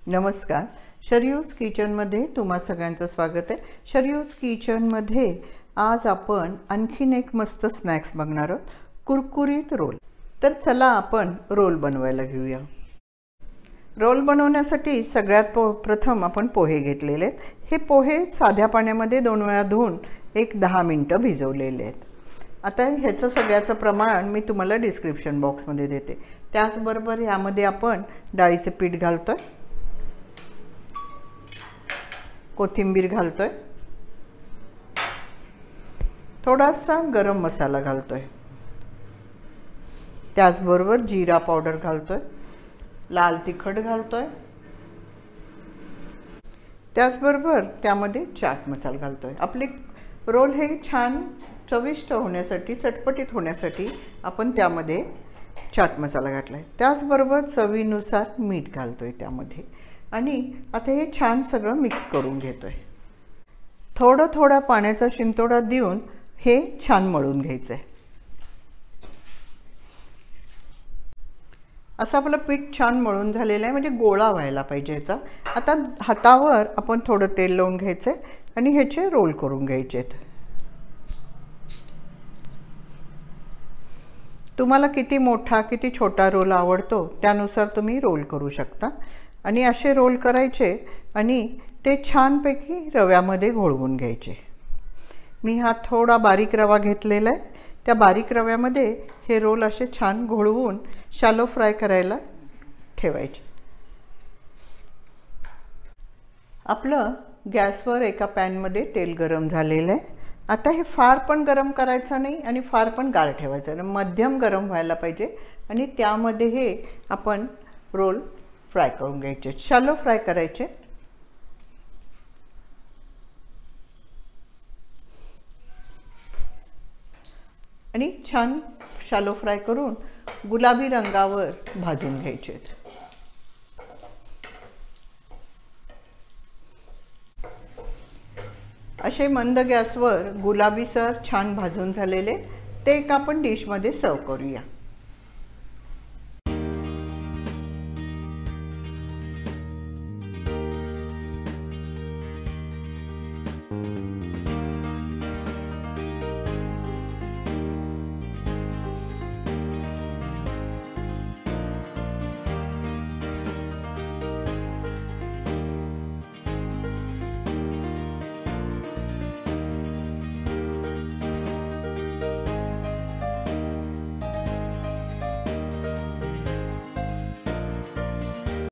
नमस्कार, शरयूज किचनमध्ये तुम्हा सगळ्यांचं स्वागत आहे। शरयूज किचनमध्ये आज आपण आणखीन एक मस्त स्नॅक्स बघणार आहोत, कुरकुरीत रोल। तर चला आपण रोल बनवायला घेऊया। रोल बनवण्यासाठी सगळ्यात प्रथम आपण पोहे घेतलेले आहेत। हे पोहे साध्या पाण्यामध्ये 2 वेळा धुवून एक 10 मिनिटं भिजवलेले आहेत। आता ह्याचं सगळ्याचं प्रमाण मी तुम्हाला डिस्क्रिप्शन बॉक्समध्ये देते। त्याचबरोबर यामध्ये आपण डाळीचे पीठ घालतोय, कोथिंबीर घालतोय, थोडासा गरम मसाला घालतोय, त्याचबरोबर जीरा पावडर घालतोय, लाल तिखट घालतोय, त्याचबरोबर त्यामध्ये चाट मसाला घालतोय। आपले रोल हे छान चविष्ट होण्यासाठी, चटपटीत होण्यासाठी आपण त्यामध्ये चाट मसाला घातलाय। त्याचबरोबर चवीनुसार मीठ घालतोय त्यामध्ये आणि आता हे छान सगळं मिक्स करून घेतोय। थोडं थोडं पाण्याचा शिंतोडा देऊन हे छान मळून घ्यायचंय। असं आपलं पीठ छान मळून झालेलं आहे, म्हणजे गोळा व्हायला पाहिजे याचा। आता हातावर आपण थोडं तेल लावून घ्यायचंय आणि ह्याचे रोल करून घ्यायचेत। तुम्हाला किती मोठा किती छोटा रोल आवडतो त्यानुसार तुम्ही रोल करू शकता आणि असे रोल करायचे आणि ते छानपैकी रव्यामध्ये घोळवून घ्यायचे। मी हा थोडा बारीक रवा घेतलेला आहे, त्या बारीक रव्यामध्ये हे रोल असे छान घोळवून शॅलो फ्राय करायला ठेवायचे। आपलं गॅसवर एका पॅनमध्ये तेल गरम झालेलं आहे। आता हे फार पण गरम करायचं नाही आणि फार पण गार ठेवायचं नाही, मध्यम गरम व्हायला पाहिजे आणि त्यामध्ये हे आपण रोल फ्राय करून घ्यायचे, शॅलो फ्राय करायचे। आणि छान शॅलो फ्राय करून गुलाबी रंगावर भाजून घ्यायचे। असे मंद गॅसवर गुलाबीसर छान भाजून झालेले ते एक आपण डिशमध्ये सर्व करूया।